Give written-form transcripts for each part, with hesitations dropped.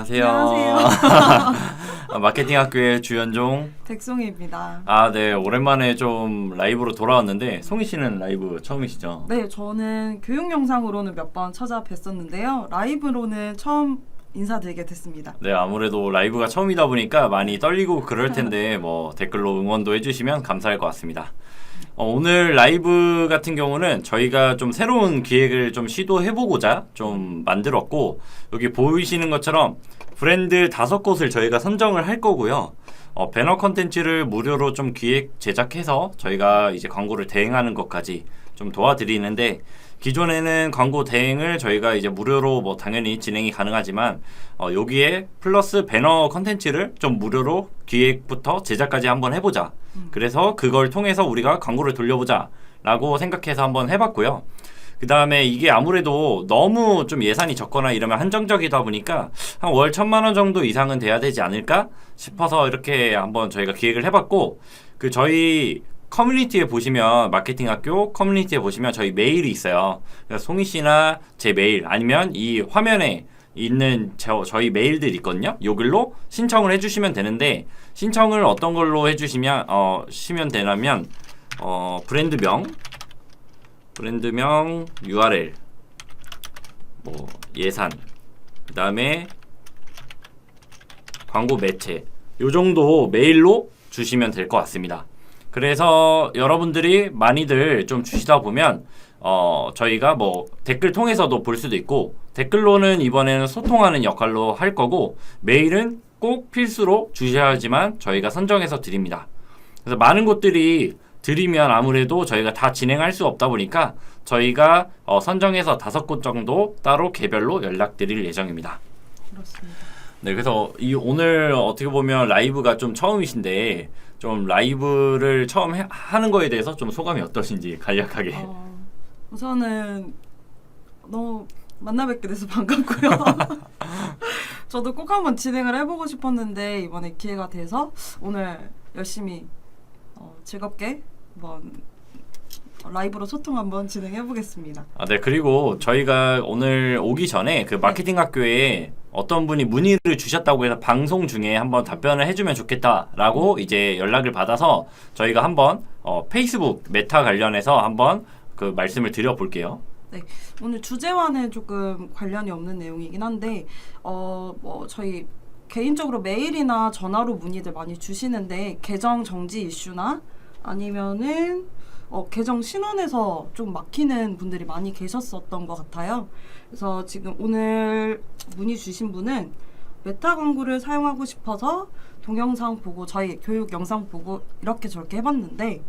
안녕하세요. 안녕하세요. 마케팅 학교의 주연종 백송이입니다. 네, 오랜만에 좀 라이브로 돌아왔는데 송이 씨는 라이브 처음이시죠? 네, 저는 교육 영상으로는 몇 번 찾아뵀었는데요. 라이브로는 처음 인사드리게 됐습니다. 네, 아무래도 라이브가 처음이다 보니까 많이 떨리고 그럴 텐데 뭐 댓글로 응원도 해주시면 감사할 것 같습니다. 오늘 라이브 같은 경우는 저희가 좀 새로운 기획을 좀 시도해보고자 좀 만들었고, 여기 보이시는 것처럼 브랜드 5곳을 저희가 선정을 할 거고요. 배너 컨텐츠를 무료로 좀 기획 제작해서 저희가 이제 광고를 대행하는 것까지 좀 도와드리는데, 기존에는 광고 대행을 저희가 이제 무료로 뭐 당연히 진행이 가능하지만 여기에 플러스 배너 컨텐츠를 좀 무료로 기획부터 제작까지 한번 해보자. 그래서 그걸 통해서 우리가 광고를 돌려보자 라고 생각해서 한번 해봤고요. 그 다음에 이게 아무래도 너무 좀 예산이 적거나 이러면 한정적이다 보니까 한 월 1,000만 원 정도 이상은 돼야 되지 않을까 싶어서 이렇게 한번 저희가 기획을 해봤고, 그 저희 커뮤니티에 보시면, 마케팅 학교 커뮤니티에 보시면 저희 메일이 있어요. 그래서 송이 씨나 제 메일 아니면 이 화면에 있는 저희 메일들 있거든요. 요 글로 신청을 해주시면 되는데, 신청을 어떤 걸로 해주시면 시면 되냐면 브랜드명 URL 뭐 예산, 그 다음에 광고 매체, 요 정도 메일로 주시면 될 것 같습니다. 그래서 여러분들이 많이들 좀 주시다 보면 저희가 뭐 댓글 통해서도 볼 수도 있고, 댓글로는 이번에는 소통하는 역할로 할 거고, 메일은 꼭 필수로 주셔야지만 저희가 선정해서 드립니다. 그래서 많은 곳들이 드리면 아무래도 저희가 다 진행할 수 없다 보니까 저희가 선정해서 5곳 정도 따로 개별로 연락드릴 예정입니다. 그렇습니다. 네, 그래서 오늘 어떻게 보면 라이브가 좀 처음이신데, 좀 라이브를 처음 하는 거에 대해서 좀 소감이 어떠신지 간략하게. 우선은 너무 만나 뵙게 돼서 반갑고요. 저도 꼭 한번 진행을 해보고 싶었는데 이번에 기회가 돼서 오늘 열심히 즐겁게 한번 라이브로 소통 한번 진행해 보겠습니다. 네, 그리고 저희가 오늘 오기 전에 그 마케팅 학교에 어떤 분이 문의를 주셨다고 해서 방송 중에 한번 답변을 해주면 좋겠다라고 이제 연락을 받아서 저희가 한번 페이스북 메타 관련해서 한번 그 말씀을 드려볼게요. 네, 오늘 주제와는 조금 관련이 없는 내용이긴 한데 뭐 저희 개인적으로 메일이나 전화로 문의들 많이 주시는데, 계정 정지 이슈나 아니면은 계정 신원에서 좀 막히는 분들이 많이 계셨었던 것 같아요. 그래서 지금 오늘 문의 주신 분은 메타 광고를 사용하고 싶어서 동영상 보고 저희 교육 영상 보고 이렇게 저렇게 해봤는데,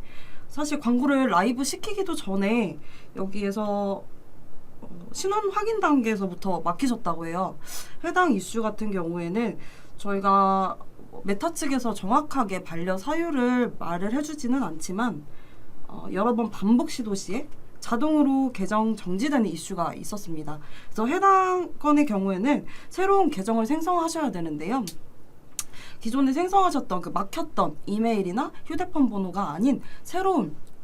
사실 광고를 라이브 시키기도 전에 여기에서 신원 확인 단계에서부터 막히셨다고 해요. 해당 이슈 같은 경우에는 저희가 메타 측에서 정확하게 반려 사유를 말을 해주지는 않지만 여러 번 반복 시도 시에 자동으로 계정 정지되는 이슈가 있었습니다. 그래서 해당 건의 경우에는 새로운 계정을 생성하셔야 되는데요. 기존에 생성하셨던 그 막혔던 이메일이나 휴대폰 번호가 아닌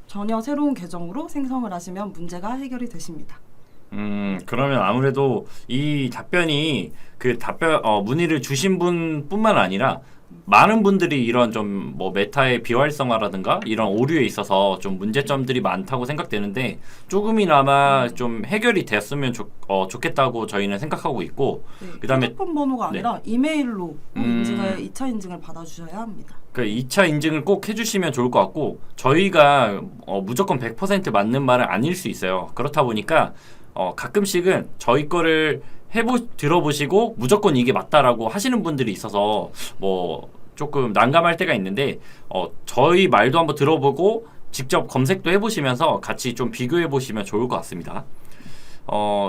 전혀 새로운 계정으로 생성을 하시면 문제가 해결이 되십니다. 그러면 아무래도 이 답변이 문의를 주신 분뿐만 아니라 많은 분들이 이런 좀 뭐 메타의 비활성화라든가 이런 오류에 있어서 좀 문제점들이 많다고 생각되는데, 조금이나마 좀 해결이 됐으면 좋겠다고 저희는 생각하고 있고, 네, 그다음에 휴대폰 번호가 아니라 이메일로 2차 인증을 받아주셔야 합니다. 그 2차 인증을 꼭 해주시면 좋을 것 같고, 저희가 무조건 100% 맞는 말은 아닐 수 있어요. 그렇다 보니까 가끔씩은 저희 거를 들어보시고 무조건 이게 맞다라고 하시는 분들이 있어서 뭐 조금 난감할 때가 있는데, 저희 말도 한번 들어보고 직접 검색도 해보시면서 같이 좀 비교해 보시면 좋을 것 같습니다.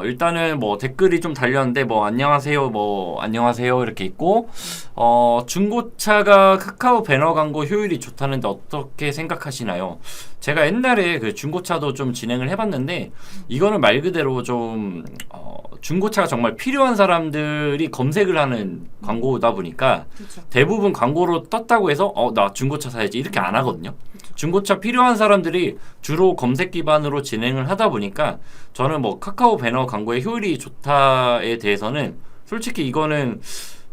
일단은 뭐 댓글이 좀 달렸는데, 안녕하세요 이렇게 있고, 중고차가 카카오 배너 광고 효율이 좋다는데 어떻게 생각하시나요? 제가 옛날에 그 중고차도 좀 진행을 해봤는데, 이거는 말 그대로 좀 중고차가 정말 필요한 사람들이 검색을 하는 광고다 보니까, 그렇죠. 대부분 광고로 떴다고 해서 나 중고차 사야지 이렇게 안 하거든요. 그렇죠. 중고차 필요한 사람들이 주로 검색 기반으로 진행을 하다 보니까, 저는 뭐 카카오 배너 광고의 효율이 좋다에 대해서는 솔직히 이거는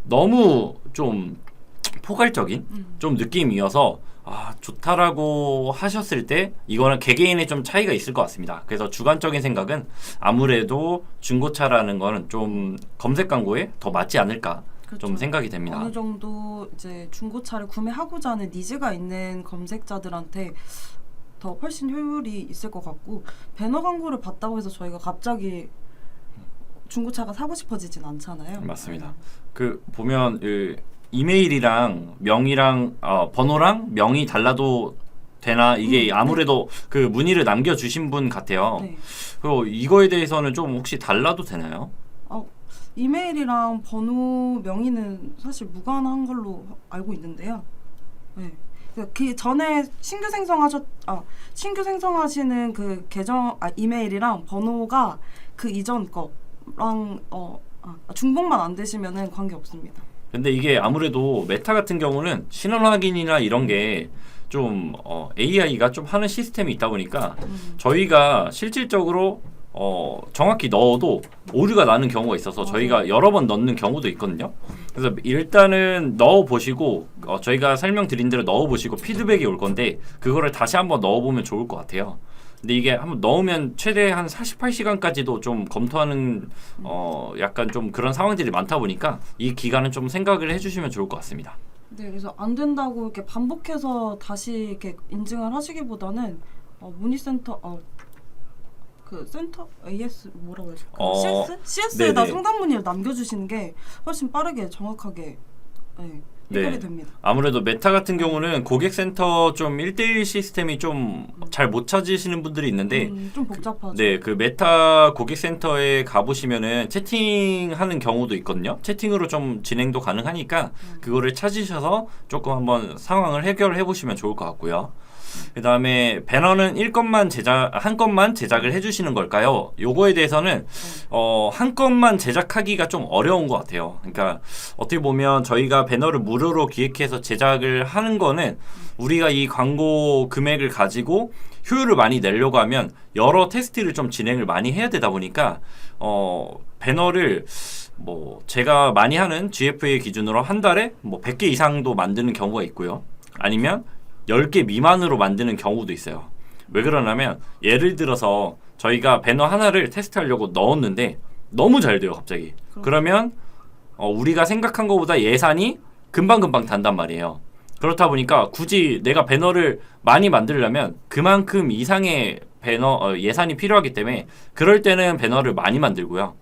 너무 좀 포괄적인 좀 느낌이어서 좋다라고 하셨을 때 이거는 개개인의 좀 차이가 있을 것 같습니다. 그래서 주관적인 생각은 아무래도 중고차라는 거는 좀 검색 광고에 더 맞지 않을까 그렇죠. 좀 생각이 됩니다. 어느 정도 이제 중고차를 구매하고자 하는 니즈가 있는 검색자들한테 더 훨씬 효율이 있을 것 같고 배너 광고를 봤다고 해서 저희가 갑자기 중고차가 사고 싶어지진 않잖아요. 맞습니다. 그 보면 이메일이랑 명이랑 번호랑 명이 달라도 되나 이게 아무래도 그 문의를 남겨주신 분 같아요. 네. 그리고 이거에 대해서는 좀 혹시 달라도 되나요? 이메일이랑 번호 명의는 사실 무관한 걸로 알고 있는데요. 네. 그 전에 신규 생성하시는 그 계정 이메일이랑 번호가 그 이전 거랑 중복만 안 되시면은 관계 없습니다. 근데 이게 아무래도 메타 같은 경우는 신원 확인이나 이런 게 좀 AI가 좀 하는 시스템이 있다 보니까 저희가 실질적으로 정확히 넣어도 오류가 나는 경우가 있어서 저희가 여러 번 넣는 경우도 있거든요. 그래서 일단은 넣어보시고 저희가 설명드린 대로 넣어보시고 피드백이 올 건데 그거를 다시 한번 넣어보면 좋을 것 같아요. 근데 이게 한번 넣으면 최대 한 48시간까지도 좀 검토하는 약간 좀 그런 상황들이 많다 보니까 이 기간은 좀 생각을 해주시면 좋을 것 같습니다. 네, 그래서 안 된다고 이렇게 반복해서 다시 이렇게 인증을 하시기보다는 문의센터 그 센터 AS 뭐라고 해야지? CS에다 네네. 상담 문의를 남겨주시는 게 훨씬 빠르게 정확하게 해결이 됩니다. 아무래도 메타 같은 경우는 고객센터 좀 1대1 시스템이 좀 잘 못 찾으시는 분들이 있는데 좀 복잡하죠. 그 메타 고객센터에 가보시면은 채팅하는 경우도 있거든요. 채팅으로 좀 진행도 가능하니까 그거를 찾으셔서 조금 한번 상황을 해결해 보시면 좋을 것 같고요. 그 다음에 배너는 한 건만 제작을 해주시는 걸까요? 요거에 대해서는 한 건만 제작하기가 좀 어려운 것 같아요. 그러니까 어떻게 보면 저희가 배너를 무료로 기획해서 제작을 하는 거는 우리가 이 광고 금액을 가지고 효율을 많이 내려고 하면 여러 테스트를 좀 진행을 많이 해야 되다 보니까 배너를 뭐 제가 많이 하는 GFA 기준으로 한 달에 뭐 100개 이상도 만드는 경우가 있고요. 아니면 10개 미만으로 만드는 경우도 있어요. 왜 그러냐면 예를 들어서 저희가 배너 하나를 테스트하려고 넣었는데 너무 잘 돼요 갑자기. 그러면 우리가 생각한 것보다 예산이 금방금방 단단 말이에요. 그렇다 보니까 굳이 내가 배너를 많이 만들려면 그만큼 이상의 배너 예산이 필요하기 때문에 그럴 때는 배너를 많이 만들고요.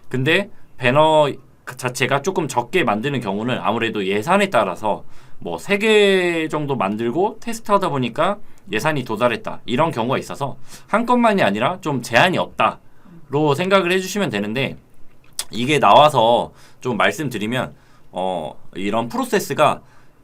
근데 배너 자체가 조금 적게 만드는 경우는 아무래도 예산에 따라서 뭐 3개 정도 만들고 테스트하다 보니까 예산이 도달했다 이런 경우가 있어서 한 건만이 아니라 좀 제한이 없다로 생각을 해주시면 되는데 이게 나와서 좀 말씀드리면 이런 프로세스가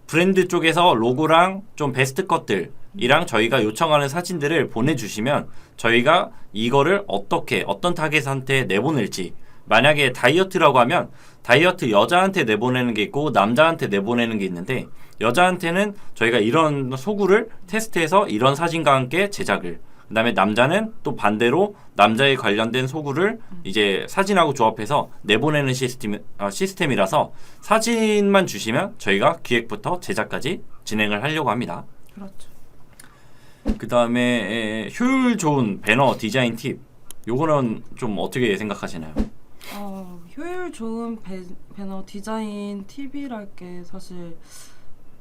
브랜드 쪽에서 로고랑 좀 베스트 것들이랑 저희가 요청하는 사진들을 보내주시면 저희가 이거를 어떤 타겟한테 내보낼지 만약에 다이어트라고 하면 다이어트 여자한테 내보내는 게 있고 남자한테 내보내는 게 있는데 여자한테는 저희가 이런 소구를 테스트해서 이런 사진과 함께 제작을 그다음에 남자는 또 반대로 남자에 관련된 소구를 이제 사진하고 조합해서 내보내는 시스템이라서 사진만 주시면 저희가 기획부터 제작까지 진행을 하려고 합니다. 그렇죠. 그다음에 효율 좋은 배너 디자인 팁 요거는 좀 어떻게 생각하시나요? 효율 좋은 배너 디자인 팁이랄 게 사실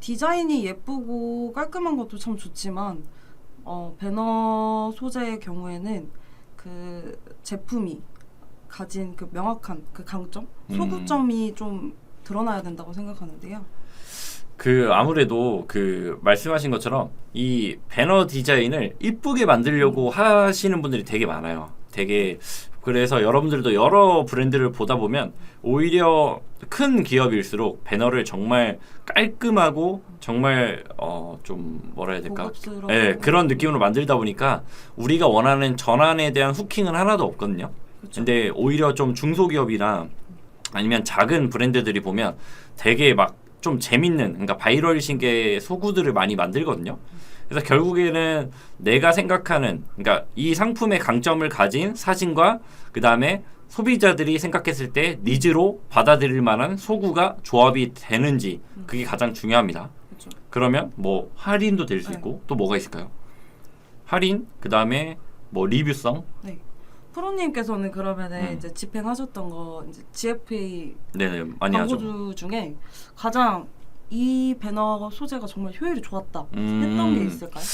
디자인이 예쁘고 깔끔한 것도 참 좋지만 배너 소재의 경우에는 그 제품이 가진 그 명확한 그 강점, 소구점이 좀 드러나야 된다고 생각하는데요. 아무래도 말씀하신 것처럼 이 배너 디자인을 이쁘게 만들려고 하시는 분들이 되게 많아요. 그래서 여러분들도 여러 브랜드를 보다 보면 오히려 큰 기업일수록 배너를 정말 깔끔하고 정말 좀 뭐라 해야 될까? 네, 그런 느낌으로 만들다 보니까 우리가 원하는 전환에 대한 후킹은 하나도 없거든요. 그쵸. 근데 오히려 좀 중소기업이나 아니면 작은 브랜드들이 보면 되게 막 좀 재밌는 그러니까 바이럴식의 소구들을 많이 만들거든요. 그래서 결국에는 내가 생각하는, 그러니까 이 상품의 강점을 가진 사진과 그 다음에 소비자들이 생각했을 때 니즈로 받아들일 만한 소구가 조합이 되는지 그게 가장 중요합니다. 그렇죠. 그러면 뭐 할인도 될 수 네. 있고 또 뭐가 있을까요? 할인, 그 다음에 뭐 리뷰성. 네. 프로님께서는 그러면은 음. 이제 집행하셨던 거 이제 GFA 네네, 많이 하죠. 광고주 중에 가장 이 배너 소재가 정말 효율이 좋았다 음. 했던 게 있을까요?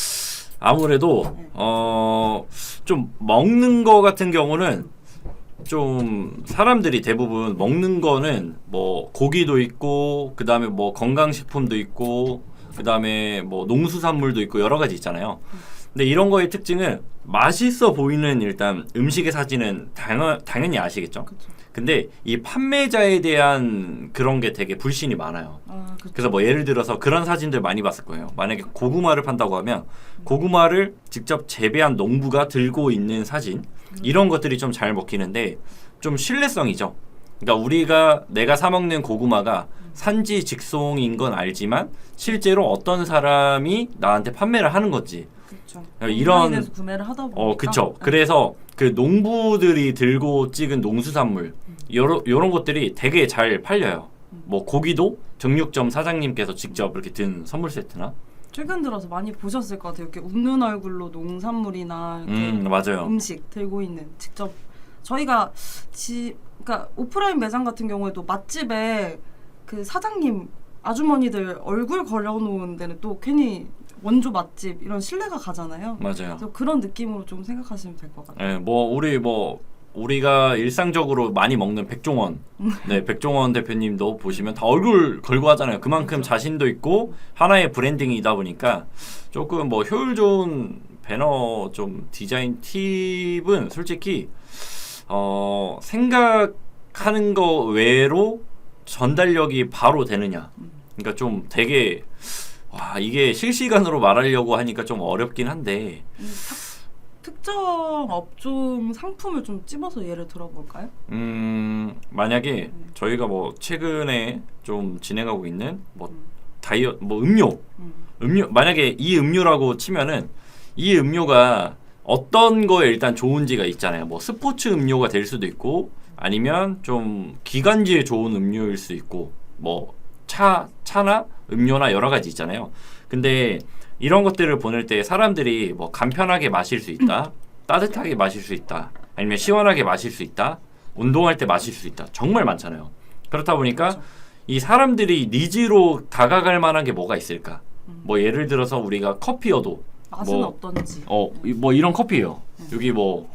아무래도 네. 좀 먹는 거 같은 경우는 좀 사람들이 대부분 먹는 거는 뭐 고기도 있고 그 다음에 뭐 건강식품도 있고 그 다음에 뭐 농수산물도 있고 여러 가지 있잖아요. 근데 이런 거의 특징은 맛있어 보이는 일단 음식의 사진은 당연히 아시겠죠. 그렇죠. 근데 이 판매자에 대한 그런 게 되게 불신이 많아요. 그렇죠. 그래서 뭐 예를 들어서 그런 사진들 많이 봤을 거예요. 만약에 고구마를 판다고 하면 고구마를 직접 재배한 농부가 들고 있는 사진, 이런 것들이 좀 잘 먹히는데 좀 신뢰성이죠. 그러니까 내가 사 먹는 고구마가 산지 직송인 건 알지만 실제로 어떤 사람이 나한테 판매를 하는 건지. 그렇죠. 이런 온라인에서 구매를 하다 보니까 그쵸. 네. 그래서 그 농부들이 들고 찍은 농수산물 요런 것들이 되게 잘 팔려요. 뭐 고기도 정육점 사장님께서 직접 이렇게 든 선물 세트나. 최근 들어서 많이 보셨을 것 같아요. 이렇게 웃는 얼굴로 농산물이나 이렇게 맞아요. 음식 들고 있는 직접 저희가 그러니까 오프라인 매장 같은 경우에도 맛집에 그 사장님 아주머니들 얼굴 걸어놓은 데는 또 괜히 원조 맛집 이런 신뢰가 가잖아요. 맞아요. 그래서 그런 느낌으로 좀 생각하시면 될 것 같아요. 네, 우리가 일상적으로 많이 먹는 백종원, 네, 백종원 대표님도 보시면 다 얼굴 걸고 하잖아요. 그만큼 자신도 있고 하나의 브랜딩이다 보니까 조금 뭐 효율 좋은 배너 좀 디자인 팁은 솔직히 생각하는 거 외로 전달력이 바로 되느냐. 그러니까 좀 되게 이게 실시간으로 말하려고 하니까 좀 어렵긴 한데. 특정 업종 상품을 좀 찝어서 예를 들어볼까요? 만약에 저희가 뭐 최근에 좀 진행하고 있는 뭐 음료 만약에 이 음료라고 치면은 이 음료가 어떤 거에 일단 좋은지가 있잖아요. 뭐 스포츠 음료가 될 수도 있고 아니면 좀 기관지에 좋은 음료일 수 있고 뭐 차나 음료나 여러 가지 있잖아요. 근데 이런 것들을 보낼 때 사람들이 뭐 간편하게 마실 수 있다, 따뜻하게 마실 수 있다, 아니면 시원하게 마실 수 있다, 운동할 때 마실 수 있다. 정말 많잖아요. 그렇다 보니까 그렇죠. 이 사람들이 니즈로 다가갈 만한 게 뭐가 있을까? 뭐 예를 들어서 우리가 커피여도 맛은 뭐, 어떤지. 뭐 이런 커피예요. 여기 뭐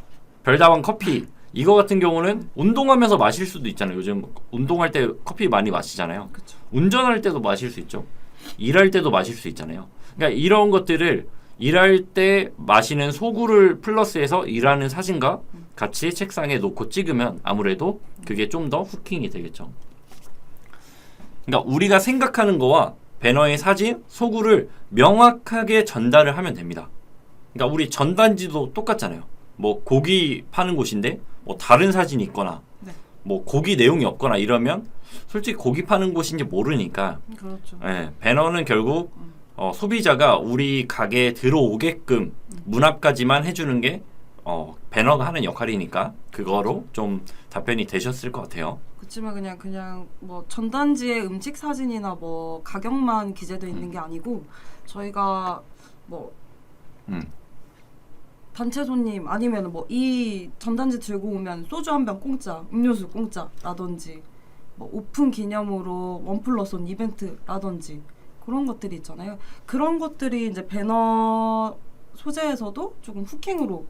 별다방 커피 이거 같은 경우는 운동하면서 마실 수도 있잖아요. 요즘 운동할 때 커피 많이 마시잖아요. 그쵸. 운전할 때도 마실 수 있죠. 일할 때도 마실 수 있잖아요. 그러니까 이런 것들을 일할 때 마시는 소구를 플러스해서 일하는 사진과 같이 책상에 놓고 찍으면 아무래도 그게 좀 더 후킹이 되겠죠. 그러니까 우리가 생각하는 거와 배너의 사진, 소구를 명확하게 전달을 하면 됩니다. 그러니까 우리 전단지도 똑같잖아요. 뭐 고기 파는 곳인데 뭐 다른 사진이 있거나 네. 뭐 고기 내용이 없거나 이러면 솔직히 고기 파는 곳인지 모르니까 그렇죠. 배너는 결국 소비자가 우리 가게에 들어오게끔 문 앞까지만 해주는 게 배너가 하는 역할이니까 그거로 좀 답변이 되셨을 것 같아요. 그렇지만 그냥 뭐 전단지에 음식 사진이나 뭐 가격만 기재되어 있는 게 아니고 저희가 뭐 단체 손님 아니면 뭐 이 전단지 들고 오면 소주 한 병 공짜, 음료수 공짜라든지 뭐 오픈 기념으로 1+1 이벤트라든지 그런 것들이 있잖아요. 그런 것들이 이제 배너 소재에서도 조금 후킹으로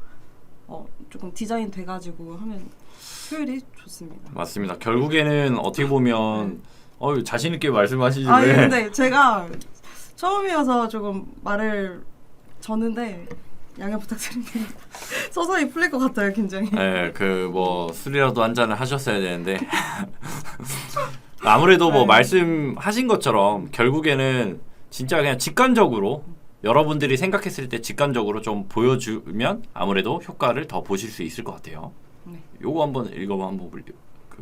조금 디자인 돼가지고 하면 효율이 좋습니다. 맞습니다. 결국에는 어떻게 보면 자신 있게 말씀하시지 아 왜? 근데 제가 처음이어서 조금 말을 졌는데 양해 부탁드립니다. 서서히 풀릴 것 같아요, 굉장히. 네, 그 뭐 술이라도 한 잔을 하셨어야 되는데 아무래도 뭐 말씀하신 것처럼 결국에는 진짜 그냥 직관적으로 여러분들이 생각했을 때 직관적으로 좀 보여주면 아무래도 효과를 더 보실 수 있을 것 같아요. 네. 요거 한번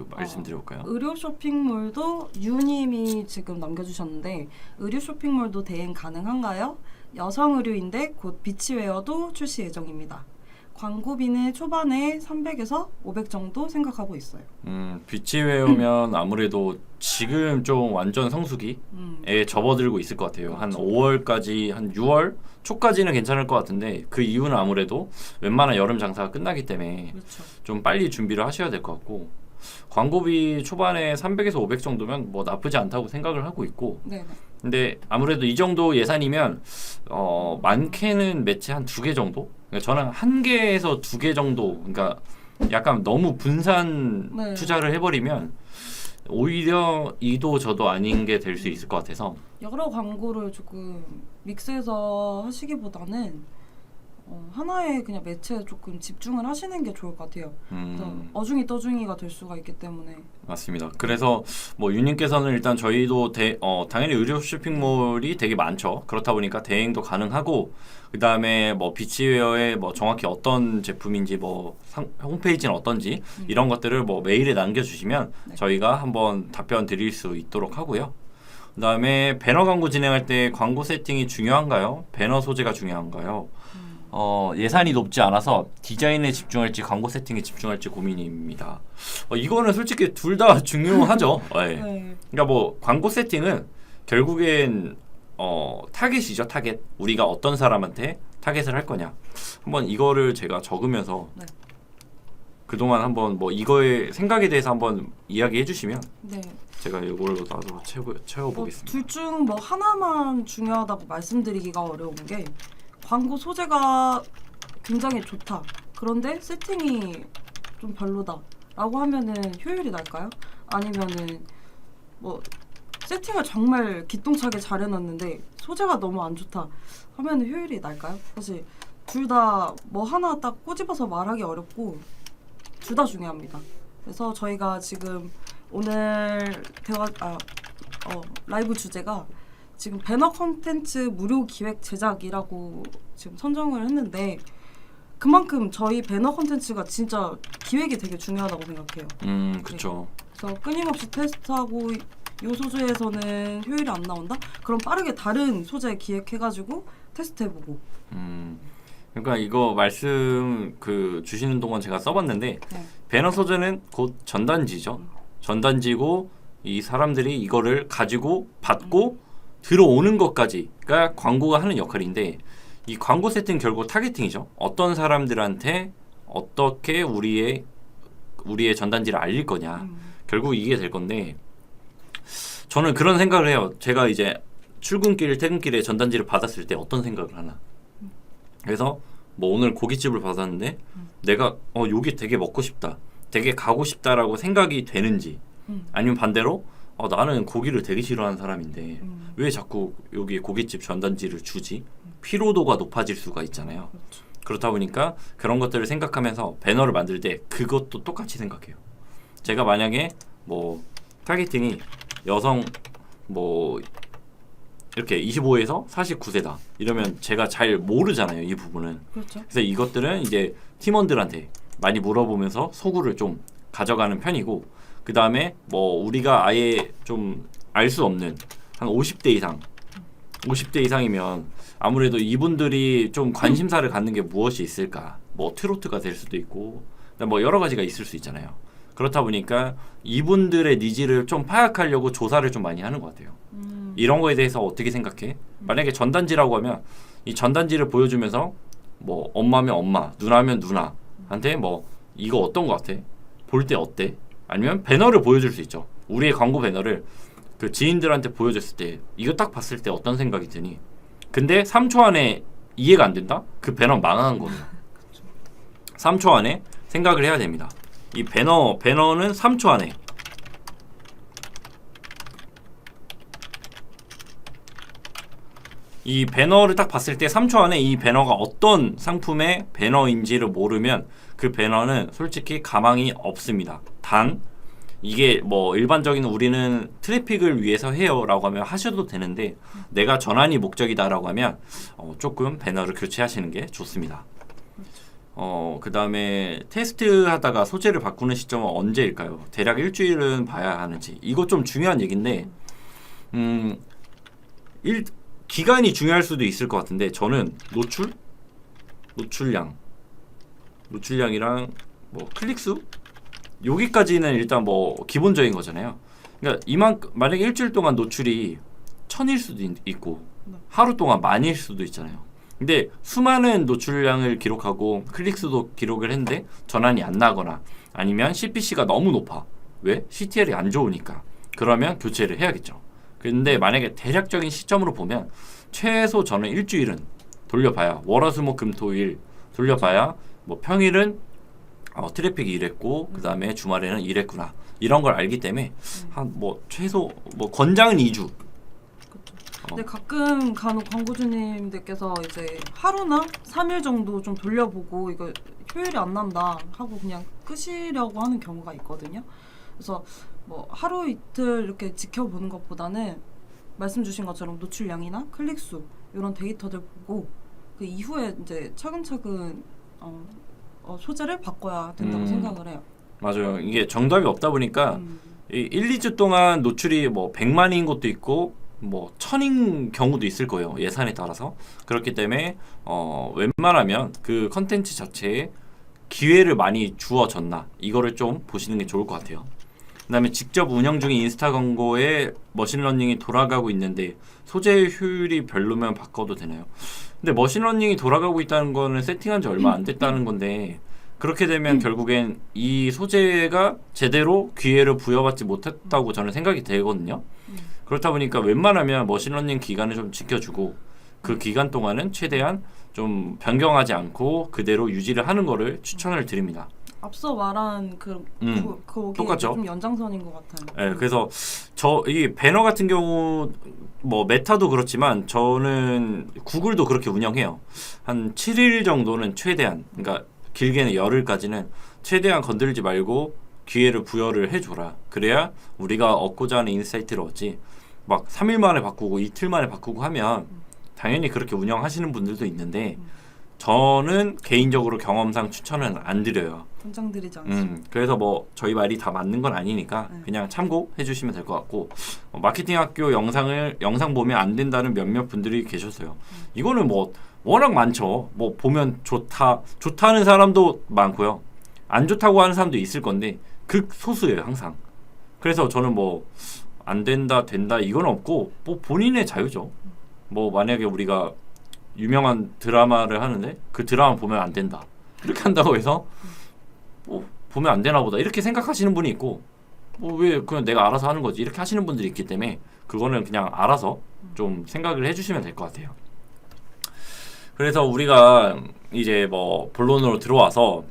말씀드려볼까요? 의류 쇼핑몰도 유님이 지금 남겨주셨는데 의류 쇼핑몰도 대행 가능한가요? 여성 의류인데 곧 비치웨어도 출시 예정입니다. 광고비는 초반에 300에서 500 정도 생각하고 있어요. 비치웨어면 아무래도 지금 좀 완전 성수기에 접어들고 있을 것 같아요. 한 5월까지, 한 6월 초까지는 괜찮을 것 같은데 그 이유는 아무래도 웬만한 여름 장사가 끝나기 때문에 그렇죠. 좀 빨리 준비를 하셔야 될 것 같고 광고비 초반에 300에서 500 정도면 뭐 나쁘지 않다고 생각을 하고 있고 네. 근데 아무래도 이 정도 예산이면 많게는 매체 한 2개 정도? 그러니까 저는 1개에서 2개 정도 그러니까 약간 너무 분산 네. 투자를 해버리면 오히려 이도 저도 아닌 게 될 수 있을 것 같아서 여러 광고를 조금 믹스해서 하시기보다는 하나의 그냥 매체에 조금 집중을 하시는 게 좋을 것 같아요. 그래서 어중이 떠중이가 될 수가 있기 때문에. 맞습니다. 그래서 뭐 유님께서는 일단 저희도 당연히 의류 쇼핑몰이 되게 많죠. 그렇다 보니까 대행도 가능하고 그 다음에 뭐 비치웨어에 뭐 정확히 어떤 제품인지 뭐 홈페이지는 어떤지 이런 것들을 뭐 메일에 남겨주시면 네. 저희가 한번 답변 드릴 수 있도록 하고요. 그 다음에 배너 광고 진행할 때 광고 세팅이 중요한가요? 배너 소재가 중요한가요? 예산이 높지 않아서 디자인에 집중할지 광고 세팅에 집중할지 고민입니다. 이거는 솔직히 둘 다 중요하죠. 네. 네. 그러니까 뭐 광고 세팅은 결국엔 타겟이죠. 타겟. 우리가 어떤 사람한테 타겟을 할 거냐. 한번 이거를 제가 적으면서 네. 그동안 한번 뭐 이거의 생각에 대해서 한번 이야기해 주시면 네. 제가 이걸로 나도 채워보겠습니다. 둘 중 뭐 하나만 중요하다고 말씀드리기가 어려운 게 광고 소재가 굉장히 좋다. 그런데 세팅이 좀 별로다. 라고 하면은 효율이 날까요? 아니면은 뭐 세팅을 정말 기똥차게 잘 해놨는데 소재가 너무 안 좋다 하면은 효율이 날까요? 사실 둘 다 뭐 하나 딱 꼬집어서 말하기 어렵고 둘 다 중요합니다. 그래서 저희가 지금 오늘 라이브 주제가 지금 배너 컨텐츠 무료 기획 제작이라고 지금 선정을 했는데 그만큼 저희 배너 컨텐츠가 진짜 기획이 되게 중요하다고 생각해요. 그렇죠. 그래서 끊임없이 테스트하고 이 소재에서는 효율이 안 나온다? 그럼 빠르게 다른 소재 기획해가지고 테스트해보고. 그러니까 이거 말씀 주시는 동안 제가 써봤는데 네. 배너 소재는 곧 전단지죠. 전단지고 이 사람들이 이거를 가지고 받고 들어오는 것까지가 광고가 하는 역할인데 이 광고 세팅 결국 타겟팅이죠. 어떤 사람들한테 어떻게 우리의 전단지를 알릴 거냐. 결국 이게 될 건데 저는 그런 생각을 해요. 제가 이제 출근길 퇴근길에 전단지를 받았을 때 어떤 생각을 하나. 그래서 뭐 오늘 고깃집을 받았는데 내가 여기 되게 먹고 싶다. 되게 가고 싶다라고 생각이 되는지 아니면 반대로 나는 고기를 되게 싫어하는 사람인데 왜 자꾸 여기 고깃집 전단지를 주지? 피로도가 높아질 수가 있잖아요. 그렇죠. 그렇다 보니까 그런 것들을 생각하면서 배너를 만들 때 그것도 똑같이 생각해요. 제가 만약에 뭐 타겟팅이 여성 뭐 이렇게 25에서 49세다 이러면 제가 잘 모르잖아요. 이 부분은. 그렇죠. 그래서 이것들은 이제 팀원들한테 많이 물어보면서 소구를 좀 가져가는 편이고 그 다음에 뭐 우리가 아예 좀 알 수 없는 한 50대 이상 50대 이상이면 아무래도 이분들이 좀 관심사를 갖는 게 무엇이 있을까 뭐 트로트가 될 수도 있고 뭐 여러 가지가 있을 수 있잖아요. 그렇다 보니까 이분들의 니즈를 좀 파악하려고 조사를 좀 많이 하는 것 같아요. 이런 거에 대해서 어떻게 생각해? 만약에 전단지라고 하면 이 전단지를 보여주면서 뭐 엄마면 엄마, 누나면 누나한테 뭐 이거 어떤 거 같아? 볼 때 어때? 아니면 배너를 보여줄 수 있죠. 우리의 광고 배너를 그 지인들한테 보여줬을 때 이거 딱 봤을 때 어떤 생각이 드니? 근데 3초 안에 이해가 안 된다? 그 배너 망한 거예요. 3초 안에 생각을 해야 됩니다. 이 배너는 3초 안에 이 배너를 딱 봤을 때 3초 안에 이 배너가 어떤 상품의 배너인지를 모르면 그 배너는 솔직히 가망이 없습니다. 단 이게 뭐 일반적인 우리는 트래픽을 위해서 해요 라고 하면 하셔도 되는데 내가 전환이 목적이다 라고 하면 조금 배너를 교체하시는 게 좋습니다. 그 다음에 테스트 하다가 소재를 바꾸는 시점은 언제일까요? 대략 일주일은 봐야 하는지 이거 좀 중요한 얘기인데 기간이 중요할 수도 있을 것 같은데 저는 노출량이랑 뭐 클릭수 여기까지는 일단 뭐 기본적인 거잖아요. 그러니까 이만큼 만약에 일주일 동안 노출이 1000일 수도 있고 하루 동안 10,000일 수도 있잖아요. 근데 수많은 노출량을 기록하고 클릭수도 기록을 했는데 전환이 안 나거나 아니면 CPC가 너무 높아. 왜? CTL이 안 좋으니까. 그러면 교체를 해야겠죠. 근데 만약에 대략적인 시점으로 보면 최소 저는 일주일은 돌려봐야 월화수목금토일 돌려봐야 뭐 평일은 트래픽이 이랬고 그 다음에 주말에는 이랬구나 이런 걸 알기 때문에 한 뭐 최소 뭐 권장은 2주. 근데 가끔 간혹 광고주님들께서 이제 하루나 3일 정도 좀 돌려보고 이거 효율이 안 난다 하고 그냥 끄시려고 하는 경우가 있거든요. 그래서 뭐 하루 이틀 이렇게 지켜보는 것보다는 말씀 주신 것처럼 노출량이나 클릭수 이런 데이터들 보고 그 이후에 이제 차근차근 소재를 바꿔야 된다고 생각을 해요. 맞아요. 이게 정답이 없다 보니까 이 1, 2주 동안 노출이 뭐 100만인 것도 있고 뭐 1000인 경우도 있을 거예요. 예산에 따라서. 그렇기 때문에 웬만하면 그 컨텐츠 자체에 기회를 많이 주어졌나 이거를 좀 보시는 게 좋을 것 같아요. 그 다음에 직접 운영 중인 인스타 광고에 머신러닝이 돌아가고 있는데 소재 효율이 별로면 바꿔도 되나요? 근데 머신러닝이 돌아가고 있다는 거는 세팅한 지 얼마 안 됐다는 건데 그렇게 되면 결국엔 이 소재가 제대로 기회를 부여받지 못했다고 저는 생각이 되거든요. 그렇다 보니까 웬만하면 머신러닝 기간을 좀 지켜주고 그 기간 동안은 최대한 좀 변경하지 않고 그대로 유지를 하는 거를 추천을 드립니다. 앞서 말한 그게 똑같죠? 좀 연장선인 것 같아요. 네, 그래서 이 배너 같은 경우 뭐 메타도 그렇지만 저는 구글도 그렇게 운영해요. 한 7일 정도는 최대한 그러니까 길게는 열흘까지는 최대한 건들지 말고 기회를 부여를 해줘라. 그래야 우리가 얻고자 하는 인사이트를 얻지. 막 3일 만에 바꾸고 이틀 만에 바꾸고 하면 당연히 그렇게 운영하시는 분들도 있는데 저는 개인적으로 경험상 추천은 안 드려요. 권장드리지 않습니다. 그래서 뭐 저희 말이 다 맞는 건 아니니까 그냥 참고해 주시면 될 것 같고 마케팅 학교 영상 보면 안 된다는 몇몇 분들이 계셨어요. 이거는 뭐 워낙 많죠. 뭐 보면 좋다는 사람도 많고요. 안 좋다고 하는 사람도 있을 건데 극소수예요, 항상. 그래서 저는 뭐 안 된다, 된다 이건 없고 뭐 본인의 자유죠. 뭐 만약에 우리가 유명한 드라마를 하는데 그 드라마 보면 안 된다. 이렇게 한다고 해서 뭐 보면 안 되나 보다. 이렇게 생각하시는 분이 있고 뭐 왜 그냥 내가 알아서 하는 거지. 이렇게 하시는 분들이 있기 때문에 그거는 그냥 알아서 좀 생각을 해 주시면 될 것 같아요. 그래서 우리가 이제 뭐 본론으로 들어와서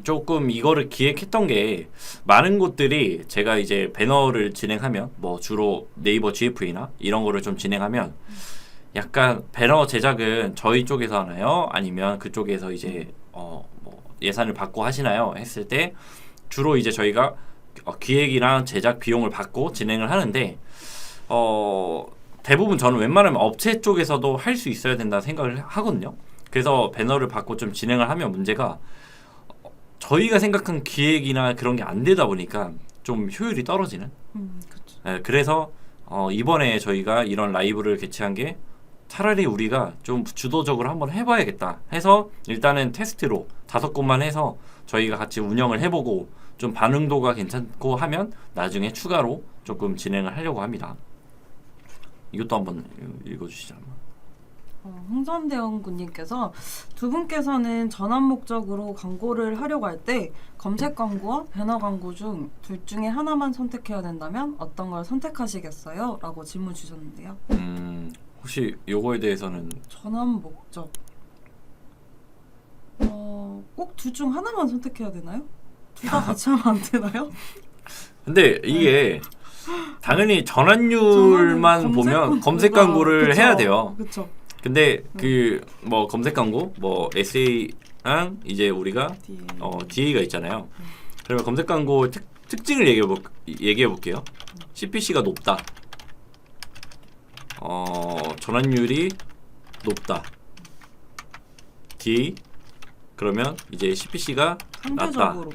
조금 이거를 기획했던 게 많은 곳들이 제가 이제 배너를 진행하면 뭐 주로 네이버 GFA나 이런 거를 좀 진행하면 약간 배너 제작은 저희 쪽에서 하나요? 아니면 그쪽에서 이제 뭐 예산을 받고 하시나요? 했을 때 주로 이제 저희가 기획이랑 제작 비용을 받고 진행을 하는데 대부분 저는 웬만하면 업체 쪽에서도 할 수 있어야 된다 생각을 하거든요. 그래서 배너를 받고 좀 진행을 하면 문제가 저희가 생각한 기획이나 그런 게 안 되다 보니까 좀 효율이 떨어지는. 그렇죠. 네, 그래서 이번에 저희가 이런 라이브를 개최한 게 차라리 우리가 좀 주도적으로 한번 해봐야겠다 해서 일단은 테스트로 5곳만 해서 저희가 같이 운영을 해보고 좀 반응도가 괜찮고 하면 나중에 추가로 조금 진행을 하려고 합니다. 이것도 한번 읽어주시죠. 홍선대원군님께서 두 분께서는 전환 목적으로 광고를 하려고 할 때 검색 광고와 배너 광고 중 둘 중에 하나만 선택해야 된다면 어떤 걸 선택하시겠어요? 라고 질문 주셨는데요. 혹시 요거에 대해서는 전환 목적 꼭 둘 중 하나만 선택해야 되나요? 둘 다 같이 하면 안 되나요? 근데 이게 당연히 전환율만 보면 검색 광고를 그쵸, 해야 돼요. 그렇죠. 근데 그 뭐 검색 광고 뭐 SA랑 이제 우리가 DA가 있잖아요. 그러면 검색 광고 특징을 얘기해 볼게요. CPC가 높다. 전환율이 높다. DA 그러면 이제 CPC가 낮다. 상대적으로.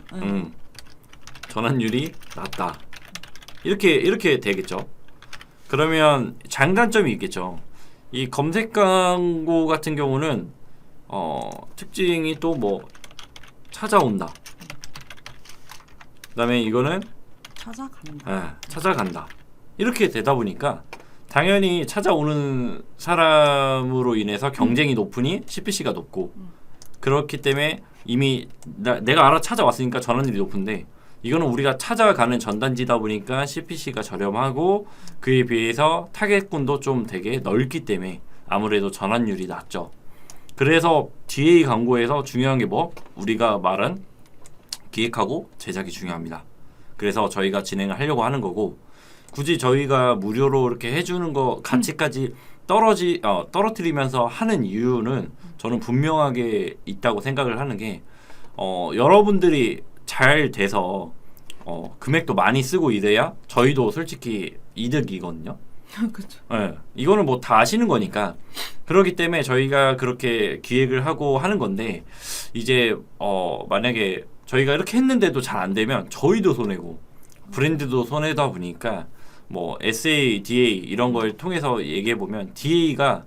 전환율이 낮다. 이렇게 되겠죠. 그러면 장단점이 있겠죠. 이 검색 광고 같은 경우는 특징이 또 뭐 찾아온다. 그다음에 이거는 찾아간다. 찾아간다. 이렇게 되다 보니까 당연히 찾아오는 사람으로 인해서 경쟁이 높으니 CPC가 높고 그렇기 때문에 이미 내가 알아 찾아왔으니까 전환율이 높은데 이거는 우리가 찾아가는 전단지다 보니까 CPC가 저렴하고 그에 비해서 타겟군도 좀 되게 넓기 때문에 아무래도 전환율이 낮죠. 그래서 DA 광고에서 중요한 게 뭐? 우리가 말한 기획하고 제작이 중요합니다. 그래서 저희가 진행을 하려고 하는 거고 굳이 저희가 무료로 이렇게 해주는 거 가치까지 떨어뜨리면서 하는 이유는 저는 분명하게 있다고 생각을 하는 게 여러분들이 잘 돼서 금액도 많이 쓰고 이래야 저희도 솔직히 이득이거든요. 그렇죠. 네, 이거는 뭐 다 아시는 거니까 그렇기 때문에 저희가 그렇게 기획을 하고 하는 건데 이제 만약에 저희가 이렇게 했는데도 잘 안 되면 저희도 손해고 브랜드도 손해다 보니까 뭐 SA, DA 이런 걸 통해서 얘기해 보면 DA가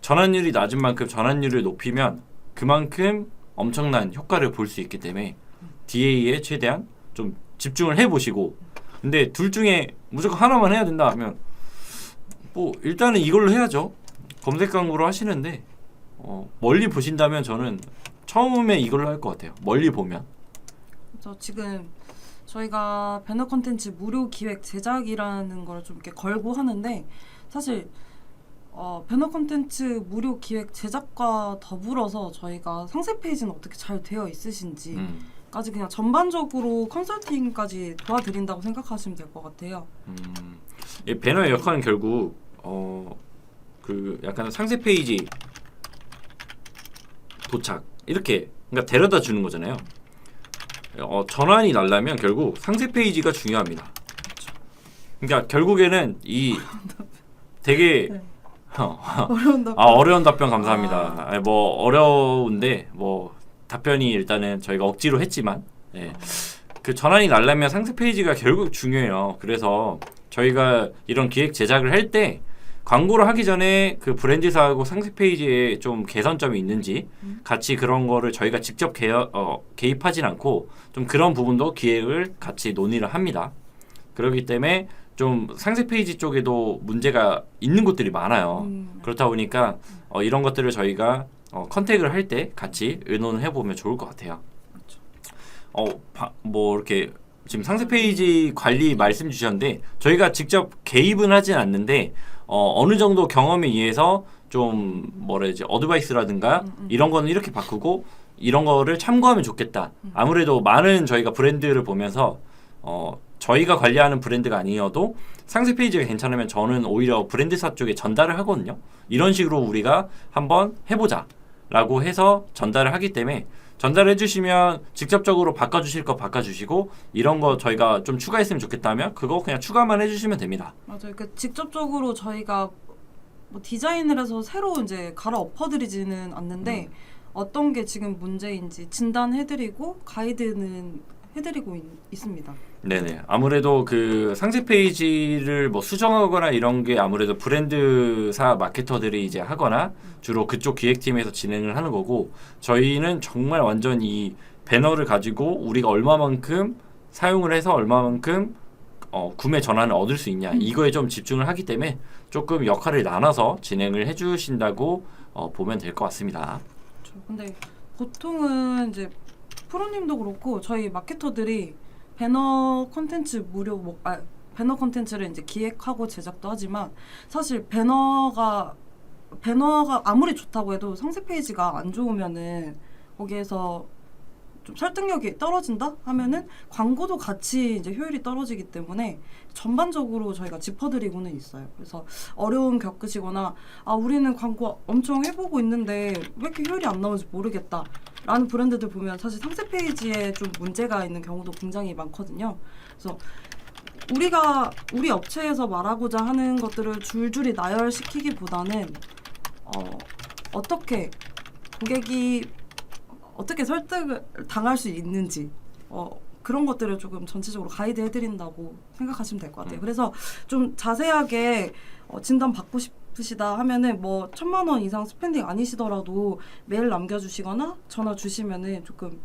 전환율이 낮은 만큼 전환율을 높이면 그만큼 엄청난 효과를 볼 수 있기 때문에 DA에 최대한 좀 집중을 해 보시고 근데 둘 중에 무조건 하나만 해야 된다 하면 뭐 일단은 이걸로 해야죠. 검색 광고로 하시는데 멀리 보신다면 저는 처음에 이걸로 할 것 같아요. 멀리 보면. 그래서 지금 저희가 배너 콘텐츠 무료 기획 제작이라는 걸 좀 이렇게 걸고 하는데 사실 배너 콘텐츠 무료 기획 제작과 더불어서 저희가 상세 페이지는 어떻게 잘 되어 있으신지까지 그냥 전반적으로 컨설팅까지 도와드린다고 생각하시면 될 것 같아요. 이 배너의 역할은 결국 그 약간 상세 페이지 도착 이렇게 그러니까 데려다 주는 거잖아요. 전환이 날려면 결국 상세 페이지가 중요합니다. 그러니까 결국에는 이 되게 네. 어려운 답변. 어려운 답변 감사합니다. 뭐 어려운데 뭐 답변이 일단은 저희가 억지로 했지만 그 전환이 날려면 상세 페이지가 결국 중요해요. 그래서 저희가 이런 기획 제작을 할 때 광고를 하기 전에 그 브랜드사하고 상세 페이지에 좀 개선점이 있는지 같이 그런 거를 저희가 직접 개입하진 않고 좀 그런 부분도 기획을 같이 논의를 합니다. 그렇기 때문에 좀 상세 페이지 쪽에도 문제가 있는 곳들이 많아요. 그렇다 보니까 이런 것들을 저희가 컨택을 할 때 같이 의논을 해보면 좋을 것 같아요. 뭐 이렇게 지금 상세 페이지 관리 말씀 주셨는데 저희가 직접 개입은 하진 않는데 어느 정도 경험에 의해서 좀 뭐라 해야지 어드바이스라든가 이런 거는 이렇게 바꾸고 이런 거를 참고하면 좋겠다. 아무래도 많은 저희가 브랜드를 보면서 저희가 관리하는 브랜드가 아니어도 상세 페이지가 괜찮으면 저는 오히려 브랜드사 쪽에 전달을 하거든요. 이런 식으로 우리가 한번 해보자 라고 해서 전달을 하기 때문에 전달해 주시면 직접적으로 바꿔주실 거 바꿔주시고 이런 거 저희가 좀 추가했으면 좋겠다면 그거 그냥 추가만 해주시면 됩니다. 맞아요. 그 직접적으로 저희가 뭐 디자인을 해서 새로 이제 갈아 엎어드리지는 않는데 어떤 게 지금 문제인지 진단해드리고 가이드는 해드리고 있습니다. 네네. 아무래도 그 상세 페이지를 뭐 수정하거나 이런 게 아무래도 브랜드사 마케터들이 이제 하거나 주로 그쪽 기획팀에서 진행을 하는 거고 저희는 정말 완전 이 배너를 가지고 우리가 얼마만큼 사용을 해서 얼마만큼 구매 전환을 얻을 수 있냐 이거에 좀 집중을 하기 때문에 조금 역할을 나눠서 진행을 해주신다고 보면 될 것 같습니다. 그렇죠. 근데 보통은 이제 프로님도 그렇고 저희 마케터들이 배너 콘텐츠 배너 콘텐츠를 이제 기획하고 제작도 하지만 사실 배너가 아무리 좋다고 해도 상세 페이지가 안 좋으면은 거기에서 좀 설득력이 떨어진다 하면은 광고도 같이 이제 효율이 떨어지기 때문에 전반적으로 저희가 짚어드리고는 있어요. 그래서 어려움 겪으시거나 우리는 광고 엄청 해보고 있는데 왜 이렇게 효율이 안 나오는지 모르겠다 라는 브랜드들 보면 사실 상세 페이지에 좀 문제가 있는 경우도 굉장히 많거든요. 그래서 우리 업체에서 말하고자 하는 것들을 줄줄이 나열시키기보다는 어떻게 고객이 어떻게 설득을 당할 수 있는지 그런 것들을 조금 전체적으로 가이드 해드린다고 생각하시면 될 것 같아요. 그래서 좀 자세하게 진단 받고 싶으시다 하면은 뭐 1,000만 원 이상 스pen딩 아니시더라도 메일 남겨주시거나 전화 주시면은 조금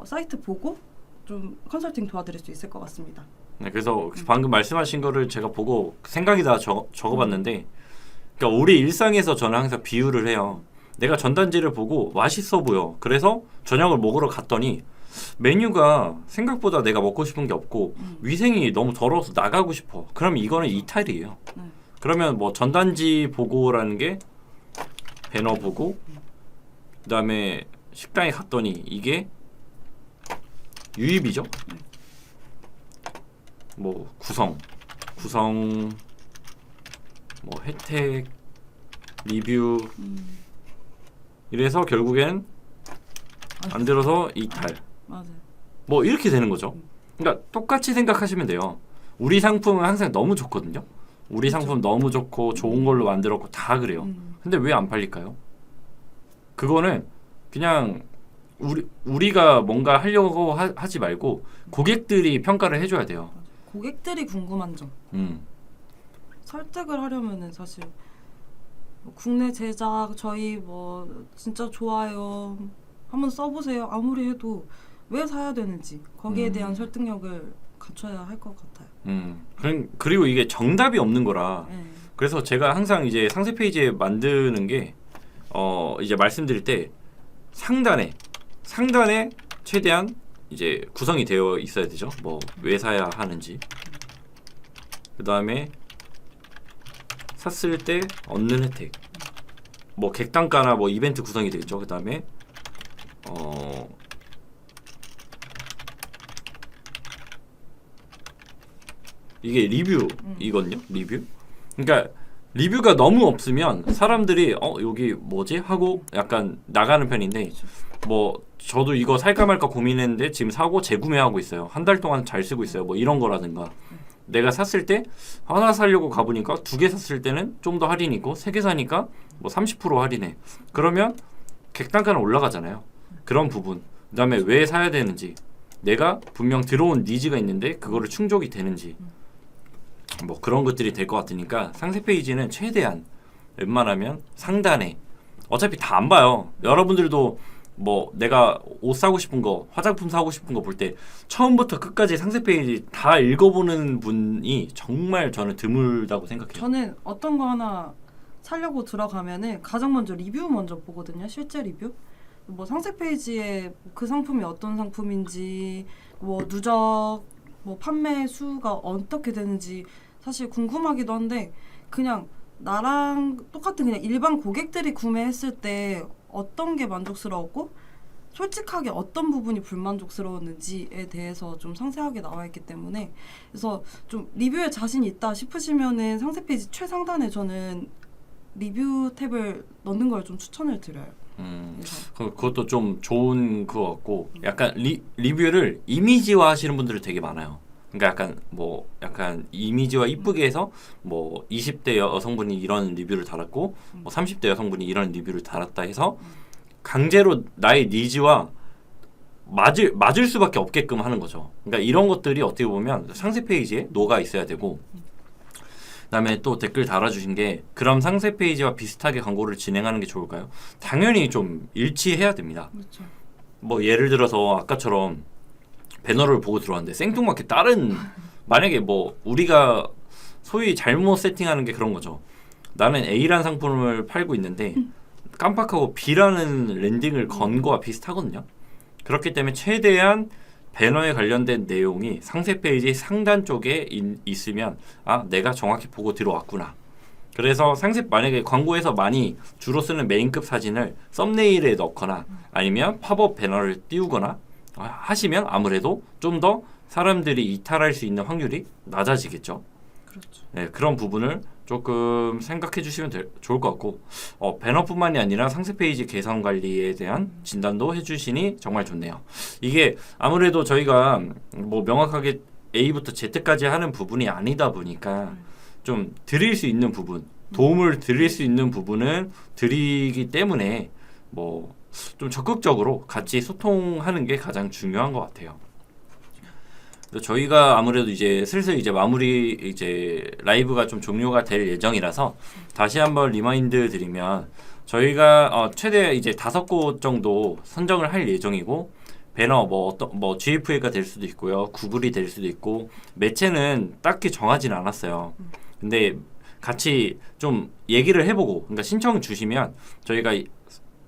사이트 보고 좀 컨설팅 도와드릴 수 있을 것 같습니다. 네, 그래서 방금 말씀하신 거를 제가 보고 생각이 다 적어봤는데, 그러니까 우리 일상에서 저는 항상 비유를 해요. 내가 전단지를 보고 맛있어 보여. 그래서 저녁을 먹으러 갔더니 메뉴가 생각보다 내가 먹고 싶은 게 없고 위생이 너무 더러워서 나가고 싶어. 그럼 이거는 이탈이에요. 그러면 뭐 전단지 보고라는 게 배너 보고, 그다음에 식당에 갔더니 이게 유입이죠. 뭐 구성 뭐 혜택 리뷰 이래서 결국엔 안 들어서 이탈. 맞아요. 뭐 이렇게 되는 거죠. 그러니까 똑같이 생각하시면 돼요. 우리 상품은 항상 너무 좋거든요. 우리 상품 너무 좋고 좋은 걸로 만들었고 다 그래요. 근데 왜 안 팔릴까요? 그거는 그냥 우리가 뭔가 하려고 하지 말고 고객들이 평가를 해줘야 돼요. 고객들이 궁금한 점. 설득을 하려면은 사실 뭐 국내 제작 저희 뭐 진짜 좋아요. 한번 써보세요. 아무리 해도 왜 사야 되는지 거기에 대한 설득력을 갖춰야 할 것 같아요. 그리고 이게 정답이 없는 거라. 네. 그래서 제가 항상 이제 상세 페이지에 만드는 게 이제 말씀드릴 때 상단에 최대한 이제 구성이 되어 있어야 되죠. 뭐 왜 사야 하는지. 그다음에 샀을 때 얻는 혜택. 뭐 객단가나 뭐 이벤트 구성이 되겠죠. 그다음에 이게 리뷰이거든요. 리뷰. 그러니까 리뷰가 너무 없으면 사람들이 여기 뭐지? 하고 약간 나가는 편인데, 뭐 저도 이거 살까 말까 고민했는데 지금 사고 재구매하고 있어요. 한 달 동안 잘 쓰고 있어요. 뭐 이런 거라든가. 내가 샀을 때 하나 사려고 가보니까 2개 샀을 때는 좀 더 할인이 있고 3개 사니까 뭐 30% 할인해. 그러면 객단가는 올라가잖아요. 그런 부분. 그다음에 왜 사야 되는지, 내가 분명 들어온 니즈가 있는데 그거를 충족이 되는지, 뭐 그런 것들이 될 것 같으니까 상세 페이지는 최대한 웬만하면 상단에, 어차피 다 안 봐요. 여러분들도 뭐 내가 옷 사고 싶은 거, 화장품 사고 싶은 거 볼 때 처음부터 끝까지 상세 페이지 다 읽어보는 분이 정말 저는 드물다고 생각해요. 저는 어떤 거 하나 사려고 들어가면은 가장 먼저 리뷰 먼저 보거든요. 실제 리뷰. 뭐 상세 페이지에 그 상품이 어떤 상품인지, 뭐 누적, 뭐 판매 수가 어떻게 되는지 사실 궁금하기도 한데, 그냥 나랑 똑같은 그냥 일반 고객들이 구매했을 때 어떤 게 만족스러웠고 솔직하게 어떤 부분이 불만족스러웠는지에 대해서 좀 상세하게 나와 있기 때문에, 그래서 좀 리뷰에 자신 있다 싶으시면은 상세 페이지 최상단에 저는 리뷰 탭을 넣는 걸 좀 추천을 드려요. 그것도 좀 좋은 것 같고, 약간 리뷰를 이미지화 하시는 분들이 되게 많아요. 그러니까 약간 이미지화 이쁘게 해서 뭐 20대 여성분이 이런 리뷰를 달았고 뭐 30대 여성분이 이런 리뷰를 달았다 해서 강제로 나의 니즈와 맞을 수밖에 없게끔 하는 거죠. 그러니까 이런 것들이 어떻게 보면 상세 페이지에 녹아 있어야 되고, 그다음에 또 댓글 달아주신 게, 그럼 상세 페이지와 비슷하게 광고를 진행하는 게 좋을까요? 당연히 좀 일치해야 됩니다. 그렇죠. 뭐 예를 들어서 아까처럼 배너를 보고 들어왔는데 생뚱맞게 다른, 만약에 뭐 우리가 소위 잘못 세팅하는 게 그런 거죠. 나는 A라는 상품을 팔고 있는데 깜빡하고 B라는 랜딩을 건 거와 비슷하거든요. 그렇기 때문에 최대한 배너에 관련된 내용이 상세 페이지 상단 쪽에 있으면 내가 정확히 보고 들어왔구나. 그래서 만약에 광고에서 많이 주로 쓰는 메인급 사진을 썸네일에 넣거나 아니면 팝업 배너를 띄우거나 하시면 아무래도 좀 더 사람들이 이탈할 수 있는 확률이 낮아지겠죠. 그렇죠. 네, 그런 부분을 조금 생각해 주시면 좋을 것 같고, 배너뿐만이 아니라 상세 페이지 개선 관리에 대한 진단도 해주시니 정말 좋네요. 이게 아무래도 저희가 뭐 명확하게 A부터 Z까지 하는 부분이 아니다 보니까 좀 드릴 수 있는 부분, 도움을 드릴 수 있는 부분은 드리기 때문에 뭐 좀 적극적으로 같이 소통하는 게 가장 중요한 것 같아요. 저희가 아무래도 이제 슬슬 이제 마무리 이제 라이브가 좀 종료가 될 예정이라서 다시 한번 리마인드 드리면 저희가 최대 이제 5곳 정도 선정을 할 예정이고 배너 뭐 GFA가 될 수도 있고요. 구글이 될 수도 있고 매체는 딱히 정하진 않았어요. 근데 같이 좀 얘기를 해보고 그러니까 신청 주시면 저희가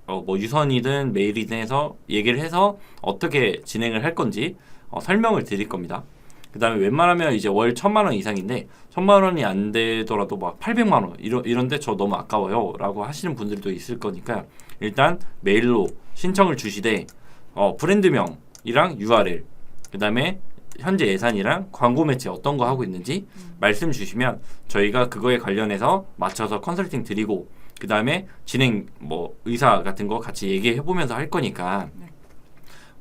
뭐 유선이든 메일이든 해서 얘기를 해서 어떻게 진행을 할 건지 설명을 드릴 겁니다. 그 다음에 웬만하면 이제 월 1,000만 원 이상인데 1,000만 원이 안 되더라도 막 800만 원 이런데 저 너무 아까워요 라고 하시는 분들도 있을 거니까 일단 메일로 신청을 주시되 브랜드명이랑 URL 그 다음에 현재 예산이랑 광고 매체 어떤 거 하고 있는지 말씀 주시면 저희가 그거에 관련해서 맞춰서 컨설팅 드리고 그 다음에 진행 뭐 의사 같은 거 같이 얘기해 보면서 할 거니까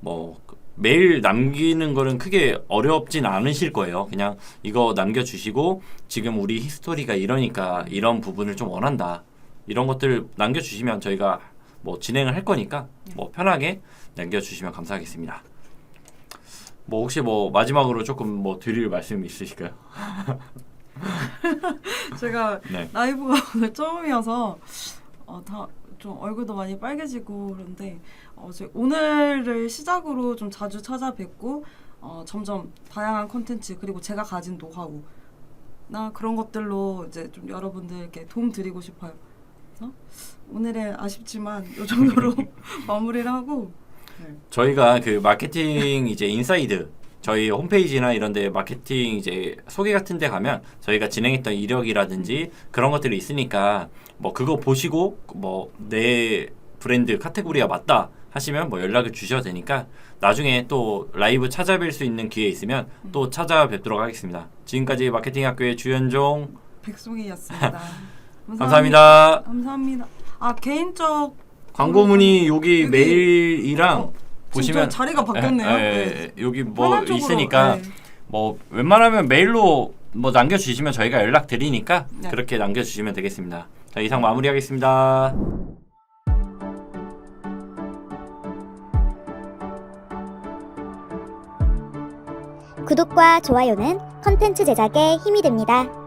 뭐 메일 남기는 거는 크게 어렵진 않으실 거예요. 그냥 이거 남겨주시고 지금 우리 히스토리가 이러니까 이런 부분을 좀 원한다. 이런 것들 남겨주시면 저희가 뭐 진행을 할 거니까 뭐 편하게 남겨주시면 감사하겠습니다. 뭐 혹시 뭐 마지막으로 조금 뭐 드릴 말씀 있으실까요? 제가 네. 라이브가 오늘 처음이어서 다 좀 얼굴도 많이 빨개지고 그런데 오늘을 시작으로 좀 자주 찾아뵙고 점점 다양한 콘텐츠 그리고 제가 가진 노하우나 그런 것들로 이제 좀 여러분들께 도움 드리고 싶어요. 그래서 오늘은 아쉽지만 이 정도로 마무리를 하고 저희가 그 마케팅 이제 인사이드 저희 홈페이지나 이런 데 마케팅 이제 소개 같은 데 가면 저희가 진행했던 이력이라든지 그런 것들이 있으니까 뭐 그거 보시고 뭐 내 브랜드 카테고리가 맞다 하시면 뭐 연락을 주셔도 되니까 나중에 또 라이브 찾아뵐 수 있는 기회 있으면 또 찾아뵙도록 하겠습니다. 지금까지 마케팅학교의 주현종 백송이였습니다. 감사합니다. 감사합니다. 개인적 광고 문의 여기 메일이랑 보시면 자리가 바뀌었네요. 네. 여기 뭐 편한 쪽으로, 있으니까 뭐 웬만하면 메일로 뭐 남겨주시면 저희가 연락 드리니까 그렇게 남겨주시면 되겠습니다. 자, 이상 마무리하겠습니다. 구독과 좋아요는 컨텐츠 제작에 힘이 됩니다.